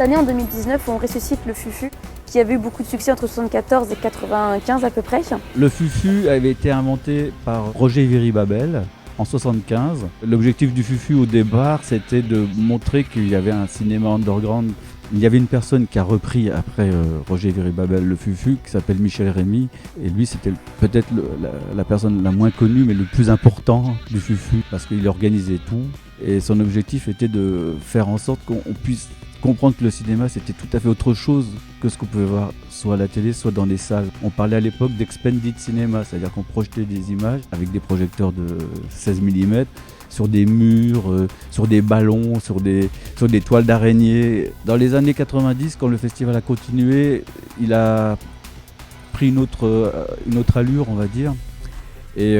année, en 2019, on ressuscite le Fufu, qui avait eu beaucoup de succès entre 1974 et 1995 à peu près. Le Fufu avait été inventé par Roger Viribabel en 1975. L'objectif du Fufu au départ, c'était de montrer qu'il y avait un cinéma underground. Il y avait une personne qui a repris après Roger Viribabel le Fufu, qui s'appelle Michel Rémy. Et lui, c'était peut-être la personne la moins connue, mais le plus important du Fufu, parce qu'il organisait tout. Et son objectif était de faire en sorte qu'on puisse comprendre que le cinéma, c'était tout à fait autre chose que ce qu'on pouvait voir soit à la télé, soit dans les salles. On parlait à l'époque d'expanded cinéma, c'est-à-dire qu'on projetait des images avec des projecteurs de 16 mm sur des murs, sur des ballons, sur des toiles d'araignée. Dans les années 90, quand le festival a continué, il a pris une autre allure, on va dire. Et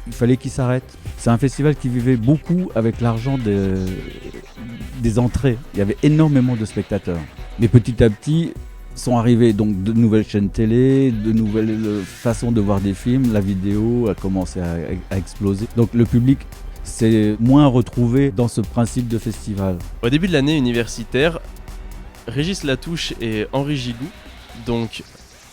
il fallait qu'il s'arrête. C'est un festival qui vivait beaucoup avec l'argent des entrées. Il y avait énormément de spectateurs. Mais petit à petit sont arrivées donc de nouvelles chaînes télé, de nouvelles façons de voir des films. La vidéo a commencé à exploser. Donc le public s'est moins retrouvé dans ce principe de festival. Au début de l'année universitaire, Régis Latouche et Henri Gigou, donc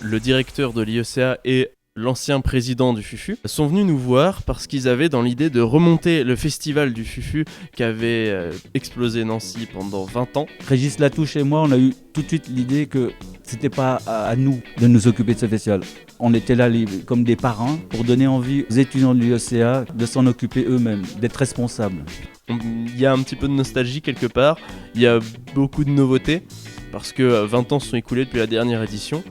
le directeur de l'IECA et l'ancien président du Fufu, sont venus nous voir parce qu'ils avaient dans l'idée de remonter le festival du Fufu qui avait explosé Nancy pendant 20 ans. Régis Latouche et moi, on a eu tout de suite l'idée que c'était pas à nous de nous occuper de ce festival. On était là comme des parrains pour donner envie aux étudiants de l'IECA de s'en occuper eux-mêmes, d'être responsables. Il y a un petit peu de nostalgie quelque part, il y a beaucoup de nouveautés parce que 20 ans se sont écoulés depuis la dernière édition.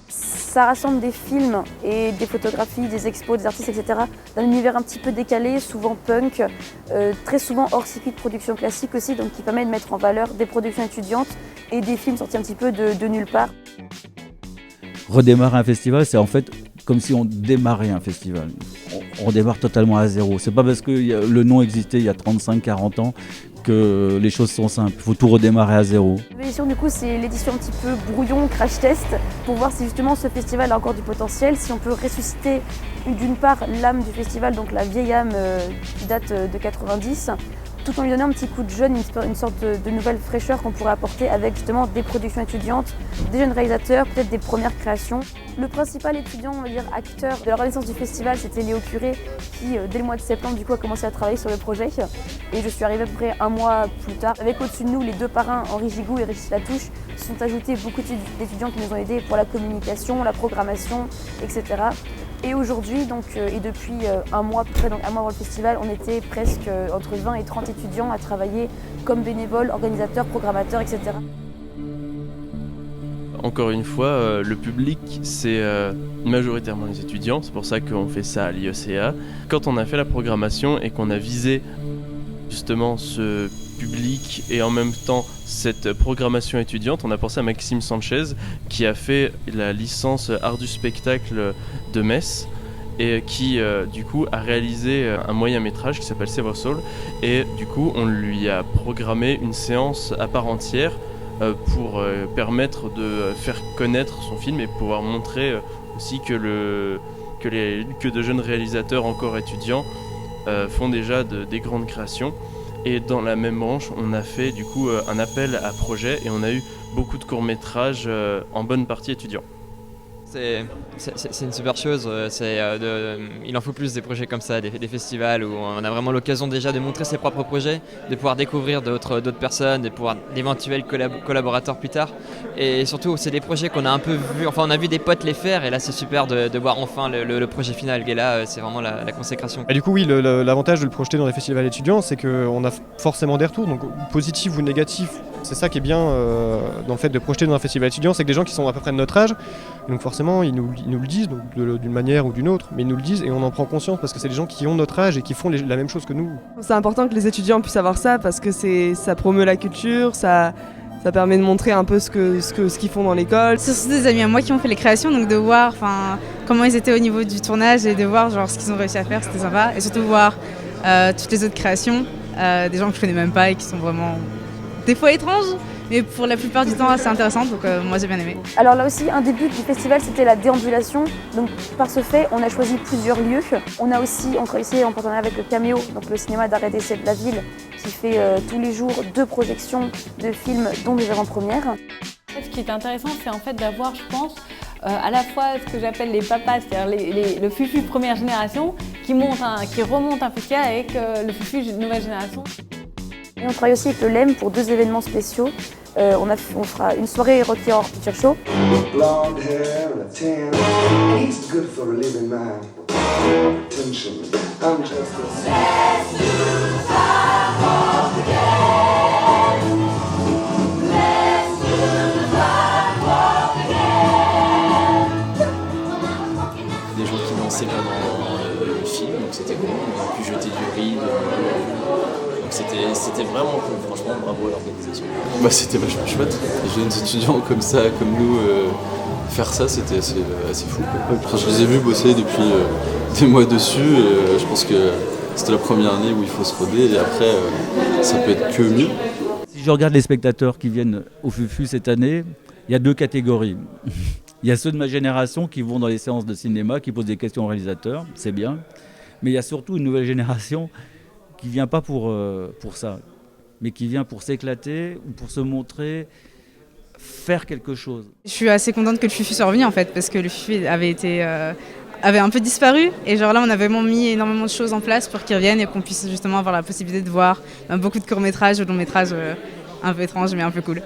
Ça rassemble des films et des photographies, des expos, des artistes, etc. D'un univers un petit peu décalé, souvent punk, très souvent hors circuit de production classique aussi, donc qui permet de mettre en valeur des productions étudiantes et des films sortis un petit peu de nulle part. Redémarrer un festival, c'est en fait comme si on démarrait un festival. On démarre totalement à zéro. C'est pas parce que le nom existait il y a 35-40 ans que les choses sont simples. Il faut tout redémarrer à zéro. L'édition du coup, c'est l'édition un petit peu brouillon, crash test, pour voir si justement ce festival a encore du potentiel, si on peut ressusciter d'une part l'âme du festival, donc la vieille âme qui date de 90, tout en lui donnant un petit coup de jeune, une sorte de nouvelle fraîcheur qu'on pourrait apporter avec justement des productions étudiantes, des jeunes réalisateurs, peut-être des premières créations. Le principal étudiant, on va dire acteur de la renaissance du festival, c'était Léo Curé, qui dès le mois de septembre du coup a commencé à travailler sur le projet. Et je suis arrivée à peu près un mois plus tard. Avec au-dessus de nous les deux parrains, Henri Gigou et Régis Latouche, se sont ajoutés beaucoup d'étudiants qui nous ont aidés pour la communication, la programmation, etc. Et aujourd'hui, donc, et depuis un mois à peu près, donc un mois avant le festival, on était presque entre 20 et 30 étudiants à travailler comme bénévoles, organisateurs, programmateurs, etc. Encore une fois, le public, c'est majoritairement les étudiants, c'est pour ça qu'on fait ça à l'IECA. Quand on a fait la programmation et qu'on a visé justement ce public et en même temps cette programmation étudiante, on a pensé à Maxime Sanchez qui a fait la licence art du spectacle de Metz et qui du coup a réalisé un moyen métrage qui s'appelle Save Our Soul et du coup on lui a programmé une séance à part entière pour permettre de faire connaître son film et pouvoir montrer aussi que de jeunes réalisateurs encore étudiants font déjà des grandes créations. Et dans la même branche, on a fait du coup un appel à projet et on a eu beaucoup de courts-métrages en bonne partie étudiants. C'est une super chose, il en faut plus des projets comme ça, des festivals où on a vraiment l'occasion déjà de montrer ses propres projets, de pouvoir découvrir d'autres personnes, de pouvoir d'éventuels collaborateurs plus tard. Et surtout, c'est des projets qu'on a un peu vu, enfin on a vu des potes les faire et là c'est super de voir enfin le projet final. Et là, c'est vraiment la consécration. Et du coup, oui, l'avantage de le projeter dans des festivals étudiants, c'est qu'on a forcément des retours, donc positifs ou négatifs. C'est ça qui est bien dans le fait de projeter dans un festival étudiant, c'est que des gens qui sont à peu près de notre âge, donc forcément ils nous le disent donc d'une manière ou d'une autre, mais ils nous le disent et on en prend conscience parce que c'est des gens qui ont notre âge et qui font la même chose que nous. C'est important que les étudiants puissent avoir ça parce que ça promeut la culture, ça permet de montrer un peu ce qu'ils font dans l'école. Ce sont des amis à moi qui ont fait les créations, donc de voir comment ils étaient au niveau du tournage et de voir ce qu'ils ont réussi à faire, c'était sympa. Et surtout voir toutes les autres créations, des gens que je connais même pas et qui sont vraiment des fois étranges, Mais pour la plupart du temps, c'est intéressant, donc moi j'ai bien aimé. Alors là aussi, un des buts du festival, c'était la déambulation. Donc par ce fait, on a choisi plusieurs lieux. On a aussi, on travaille ici en partenariat avec le Caméo, donc le cinéma d'art et d'essai de la ville, qui fait tous les jours 2 projections de films, dont des avant-premières. Ce qui est intéressant, c'est en fait d'avoir, je pense, à la fois ce que j'appelle les papas, c'est-à-dire le fufu première génération, qui remonte un festival avec le fufu nouvelle génération. Et on travaille aussi avec le LEM pour 2 événements spéciaux. On fera une soirée Rocky Horror Picture Show. Blonde hair and a tan, he's good for a living man. Attention, I'm just des gens qui dansaient pendant le film, donc c'était cool. On a pu jeter du riz, donc c'était vraiment cool. Franchement, bravo à l'organisation. Bah, c'était vachement chouette. Les jeunes étudiants comme ça, comme nous, faire ça, c'était assez fou. Enfin, je les ai vus bosser depuis des mois dessus et je pense que c'était la première année où il faut se roder et après, ça peut être que mieux. Si je regarde les spectateurs qui viennent au Fufu cette année, il y a 2 catégories. Il y a ceux de ma génération qui vont dans les séances de cinéma, qui posent des questions aux réalisateurs, c'est bien. Mais il y a surtout une nouvelle génération qui ne vient pas pour ça, mais qui vient pour s'éclater ou pour se montrer, faire quelque chose. Je suis assez contente que le Fufu soit revenu en fait, parce que le Fufu avait un peu disparu. Et genre là, on a vraiment mis énormément de choses en place pour qu'il revienne et qu'on puisse justement avoir la possibilité de voir beaucoup de courts-métrages ou longs-métrages un peu étranges mais un peu cool.